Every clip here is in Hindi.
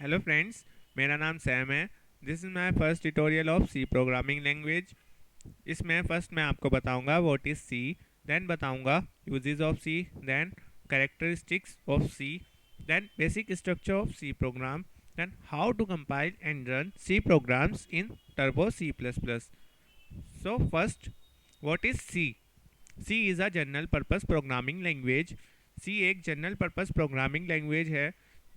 हेलो फ्रेंड्स, मेरा नाम सैम है। This is my first tutorial of C programming language. इसमें फर्स्ट मैं आपको बताऊंगा व्हाट इज़ सी, देन बताऊंगा uses of C, then characteristics of C, then basic structure of C program, then how to compile and run C programs in Turbo C plus plus. So first, what is C? C is a general purpose programming language. C एक जनरल पर्पस प्रोग्रामिंग लैंग्वेज है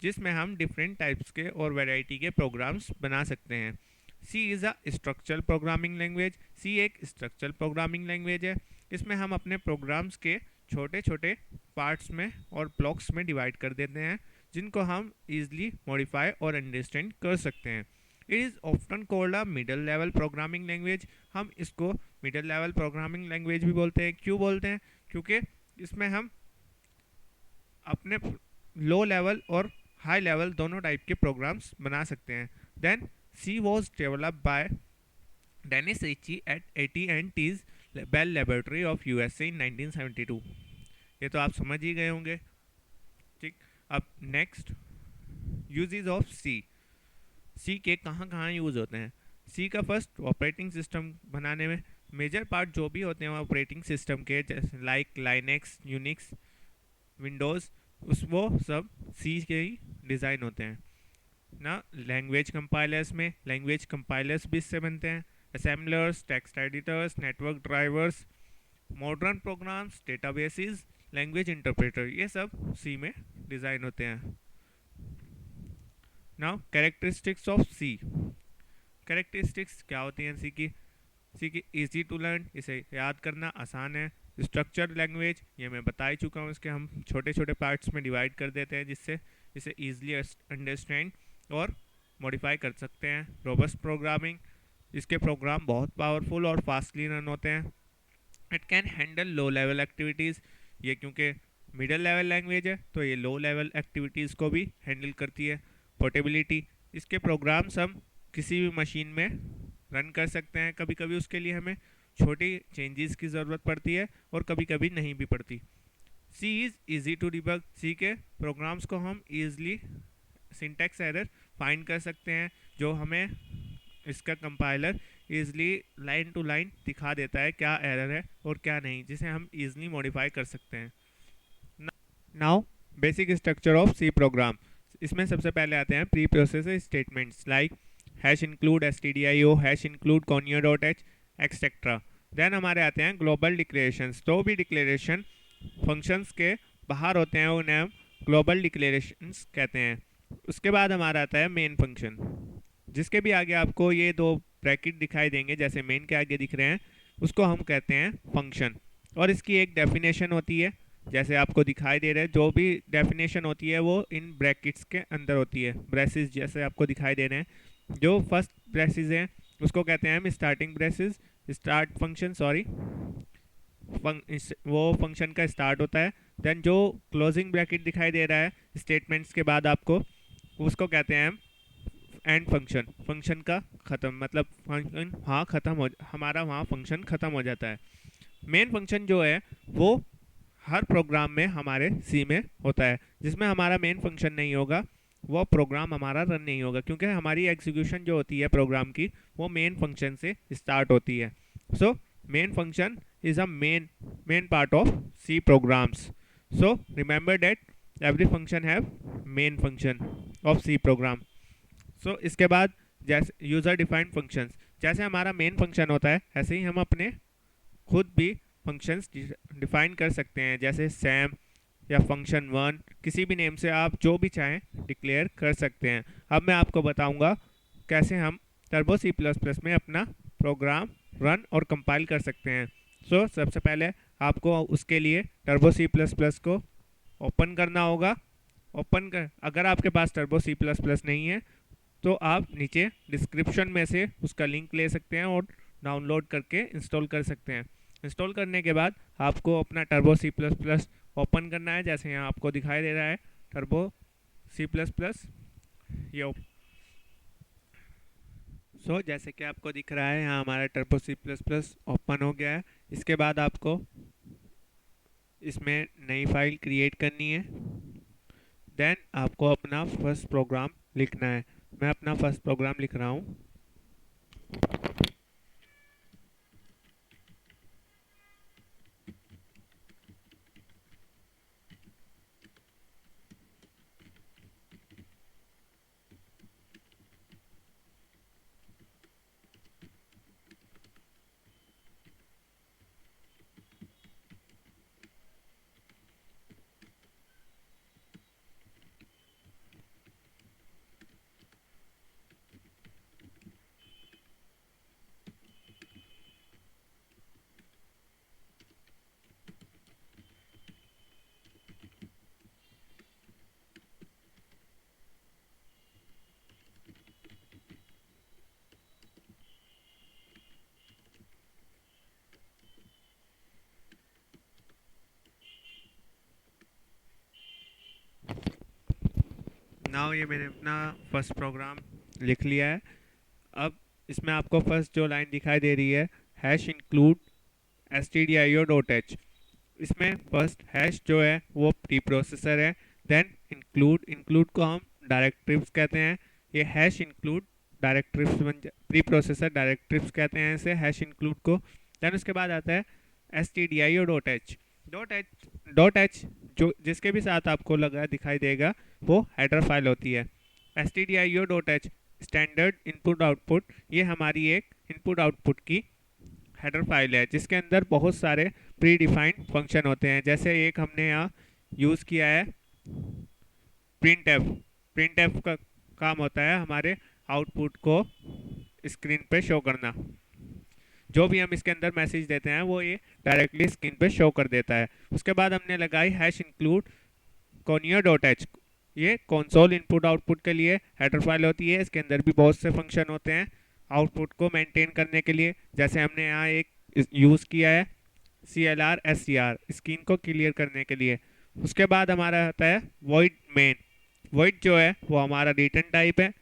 जिसमें हम डिफरेंट टाइप्स के और वैरायटी के प्रोग्राम्स बना सकते हैं। C is a structural programming language. C एक स्ट्रक्चरल प्रोग्रामिंग लैंग्वेज है। इसमें हम अपने प्रोग्राम्स के छोटे छोटे पार्ट्स में और ब्लॉक्स में डिवाइड कर देते हैं जिनको हम ईजिली मॉडिफाई और अंडरस्टैंड कर सकते हैं। It is often called a middle level programming language. हम इसको मिडल लेवल प्रोग्रामिंग लैंग्वेज भी बोलते हैं। क्यों बोलते हैं? क्योंकि इसमें हम अपने लो लेवल और हाई लेवल दोनों टाइप के प्रोग्राम्स बना सकते हैं। Then C was developed by Dennis Ritchie at AT&T's Bell laboratory of USA in 1972। ये तो आप समझ ही गए होंगे। ठीक, अब नेक्स्ट, यूजेस ऑफ सी। सी के कहाँ कहाँ यूज़ होते हैं? सी का फर्स्ट ऑपरेटिंग सिस्टम बनाने में। मेजर पार्ट जो भी होते हैं ऑपरेटिंग सिस्टम के, जैसे लाइक लाइनेक्स, यूनिक्स, विंडोज़, उस वो सब सी के ही डिज़ाइन होते हैं ना। लैंग्वेज कंपाइलर्स में, लैंग्वेज कंपाइलर्स भी इससे बनते हैं। Assemblers, text editors, network drivers, modern programs, databases, language interpreter, ये सब सी में डिज़ाइन होते हैं। Now characteristics of C. Characteristics क्या होती हैं सी की? सी की इजी टू लर्न, इसे याद करना आसान है। स्ट्रक्चर्ड लैंग्वेज, ये मैं बता ही चुका हूँ, इसके हम छोटे छोटे पार्ट्स में डिवाइड कर देते हैं जिससे इसे ईजिली अंडरस्टैंड और मॉडिफाई कर सकते हैं। रोबस्ट प्रोग्रामिंग, इसके प्रोग्राम बहुत पावरफुल और फास्टली रन होते हैं। It can handle low level activities, ये क्योंकि मिडल लेवल लैंग्वेज है तो ये लो लेवल एक्टिविटीज़ को भी हैंडल करती है। पोर्टेबिलिटी, इसके प्रोग्राम्स हम किसी भी मशीन में रन कर सकते हैं। कभी कभी उसके लिए हमें छोटी चेंजेस की ज़रूरत पड़ती है और कभी कभी नहीं भी पड़ती। सी इज़ ईजी टू डिबग, सी के प्रोग्राम्स को हम ईजिली सिंटैक्स एरर फाइंड कर सकते हैं जो हमें इसका compiler easily line to line दिखा देता है क्या एरर है और क्या नहीं, जिसे हम ईजिली मॉडिफाई कर सकते हैं। Now basic structure of C program. इसमें सबसे पहले आते हैं pre process statements like hash include stdio, hash include conio.h, etcetera. Then हमारे आते हैं ग्लोबल डिक्लेरेशंस। तो भी डिक्लेरेशन फंक्शंस के बाहर होते हैं उन्हें हम ग्लोबल डिक्लेरेशंस कहते हैं। उसके बाद हमारा आता है मेन फंक्शन, जिसके भी आगे आपको ये दो ब्रैकेट दिखाई देंगे जैसे मेन के आगे दिख रहे हैं, उसको हम कहते हैं फंक्शन। और इसकी एक डेफिनेशन होती है जैसे आपको दिखाई दे रहा है। जो भी डेफिनेशन होती है वो इन ब्रैकेट्स के अंदर होती है, ब्रेसेस जैसे आपको दिखाई दे रहे हैं। जो फर्स्ट ब्रेसेस हैं उसको कहते हैं हम starting braces, start function, sorry, वो फंक्शन का स्टार्ट होता है। देन जो क्लोजिंग ब्रैकेट दिखाई दे रहा है स्टेटमेंट्स के बाद आपको, उसको कहते हैं हम एंड फंक्शन, फंक्शन का ख़त्म, मतलब फंक्शन वहाँ ख़त्म हो, हमारा वहाँ फंक्शन ख़त्म हो जाता है। मेन फंक्शन जो है वो हर प्रोग्राम में हमारे सी में होता है। जिसमें हमारा मेन फंक्शन नहीं होगा वो प्रोग्राम हमारा रन नहीं होगा, क्योंकि हमारी एग्जीक्यूशन जो होती है प्रोग्राम की वो मेन फंक्शन से स्टार्ट होती है। So main function is a main part of C programs. So remember that every function have main function of C program. So इसके बाद जैसे यूज़र डिफाइंड फंक्शंस, जैसे हमारा मेन फंक्शन होता है ऐसे ही हम अपने खुद भी फंक्शंस डिफाइन कर सकते हैं, जैसे सैम या फंक्शन वन, किसी भी नेम से आप जो भी चाहें डिक्लेयर कर सकते हैं। अब मैं आपको बताऊंगा कैसे हम टर्बो सी प्लस प्लस में अपना प्रोग्राम रन और कंपाइल कर सकते हैं। सो सबसे पहले आपको उसके लिए टर्बो सी प्लस प्लस को ओपन करना होगा। ओपन कर, अगर आपके पास टर्बो सी प्लस प्लस नहीं है तो आप नीचे डिस्क्रिप्शन में से उसका लिंक ले सकते हैं और डाउनलोड करके इंस्टॉल कर सकते हैं। इंस्टॉल करने के बाद आपको अपना Turbo C plus plus open करना है, जैसे यहाँ आपको दिखाई दे रहा है टर्बो सी प्लस प्लस, ये जैसे कि आपको दिख रहा है यहाँ हमारा Turbo C plus plus open हो गया है। इसके बाद आपको इसमें नई फाइल क्रिएट करनी है। देन आपको अपना फर्स्ट प्रोग्राम लिखना है। मैं अपना फर्स्ट प्रोग्राम लिख रहा हूँ। नाउ ये मैंने अपना फर्स्ट प्रोग्राम लिख लिया है। अब इसमें आपको फर्स्ट जो लाइन दिखाई दे रही है, हैश इंक्लूड stdio.h, इसमें फर्स्ट हैश जो है वो प्री प्रोसेसर है। देन इंक्लूड, इंक्लूड को हम डायरेक्टिव्स कहते हैं। ये hash include directives pre processor directives कहते हैं इसे, हैश इंक्लूड को। देन उसके बाद आता है stdio.h। डॉट एच जो जिसके भी साथ आपको लगा दिखाई देगा वो हेडर फाइल होती है। stdio.h स्टैंडर्ड इनपुट आउटपुट, ये हमारी एक इनपुट आउटपुट की हेडर फाइल है जिसके अंदर बहुत सारे प्री डिफाइंड फंक्शन होते हैं। जैसे एक हमने यहाँ यूज़ किया है प्रिंट एफ। प्रिंट एफ का काम होता है हमारे आउटपुट को स्क्रीन पे शो करना। जो भी हम इसके अंदर मैसेज देते हैं वो ये डायरेक्टली स्क्रीन पे शो कर देता है। उसके बाद हमने लगाई हैश इंक्लूड conio.h। ये कंसोल इनपुट आउटपुट के लिए हेडर फाइल होती है। इसके अंदर भी बहुत से फंक्शन होते हैं आउटपुट को मेंटेन करने के लिए। जैसे हमने यहाँ एक यूज़ किया है CLR SCR स्क्रीन को क्लियर करने के लिए। उसके बाद हमारा आता है void main। void जो है वो हमारा रिटर्न टाइप है।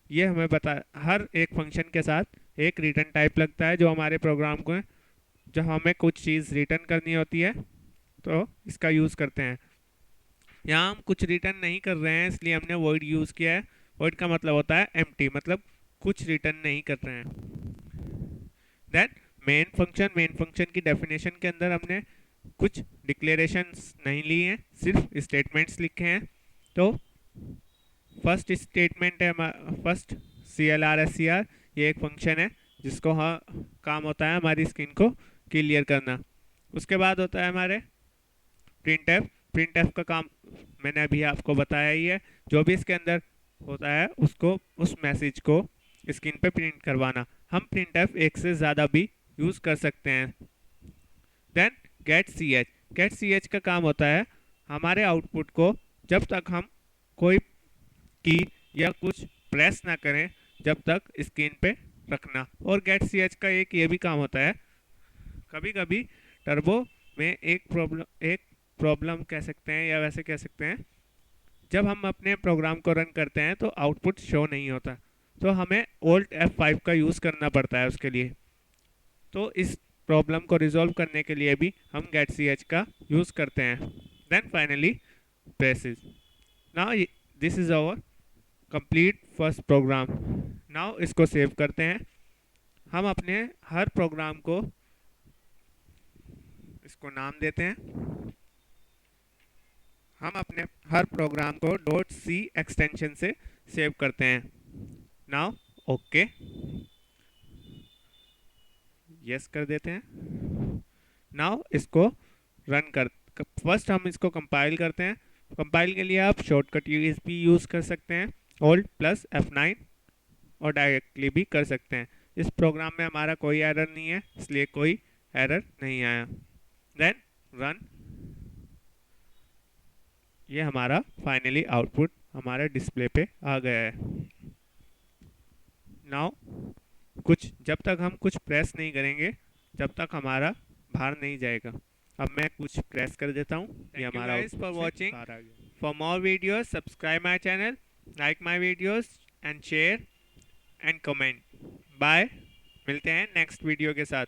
ये हमें बता हर एक फंक्शन के साथ एक रिटर्न टाइप लगता है जो हमारे प्रोग्राम को, जब हमें कुछ चीज़ रिटर्न करनी होती है तो इसका यूज़ करते हैं। यहाँ हम कुछ रिटर्न नहीं कर रहे हैं इसलिए हमने void यूज़ किया है। void का मतलब होता है empty, मतलब कुछ रिटर्न नहीं कर रहे हैं। देन मेन फंक्शन की डेफिनेशन के अंदर हमने कुछ डिक्लेरेशंस नहीं लिए हैं, सिर्फ स्टेटमेंट्स लिखे हैं। तो फर्स्ट स्टेटमेंट है फर्स्ट CLR SCR, ये एक फंक्शन है जिसको काम होता है हमारी स्क्रीन को क्लियर करना। उसके बाद होता है हमारे प्रिंट एफ का काम मैंने अभी आपको बताया ही है। जो भी इसके अंदर होता है उसको उस मैसेज को स्क्रीन पे प्रिंट करवाना। हम प्रिंट एफ एक से ज़्यादा भी यूज़ कर सकते हैं। देन गेट सी एच का काम होता है हमारे आउटपुट को जब तक हम कोई की या कुछ प्रेस ना करें जब तक स्क्रीन पे रखना। और गेट सी एच का एक ये भी काम होता है, कभी कभी टर्बो में एक प्रॉब्लम कह सकते हैं या वैसे कह सकते हैं, जब हम अपने प्रोग्राम को रन करते हैं तो आउटपुट शो नहीं होता, तो हमें Alt F5 का यूज़ करना पड़ता है उसके लिए। तो इस प्रॉब्लम को रिजॉल्व करने के लिए भी हम गेट सी एच का यूज़ करते हैं। Then finally braces. Now this is our complete first program. Now इसको सेव करते हैं। हम अपने हर प्रोग्राम को इसको नाम देते हैं। हम अपने हर प्रोग्राम को .c एक्सटेंशन से सेव करते हैं। नाउ ओके यस कर देते हैं। नाउ इसको रन कर फर्स्ट हम इसको कंपाइल करते हैं। कंपाइल के लिए आप शॉर्टकट भी यूज़ कर सकते हैं, Alt+F9, और डायरेक्टली भी कर सकते हैं। इस प्रोग्राम में हमारा कोई एरर नहीं है इसलिए कोई एरर नहीं आया। Then run. ये हमारा फाइनली आउटपुट हमारे डिस्प्ले पे आ गया है। नाउ जब तक हम कुछ प्रेस नहीं करेंगे जब तक हमारा बाहर नहीं जाएगा। अब मैं कुछ प्रेस कर देता हूँ। ये हमारा for watching. For more videos subscribe my channel, like my videos and share and comment. Bye, मिलते हैं नेक्स्ट वीडियो के साथ।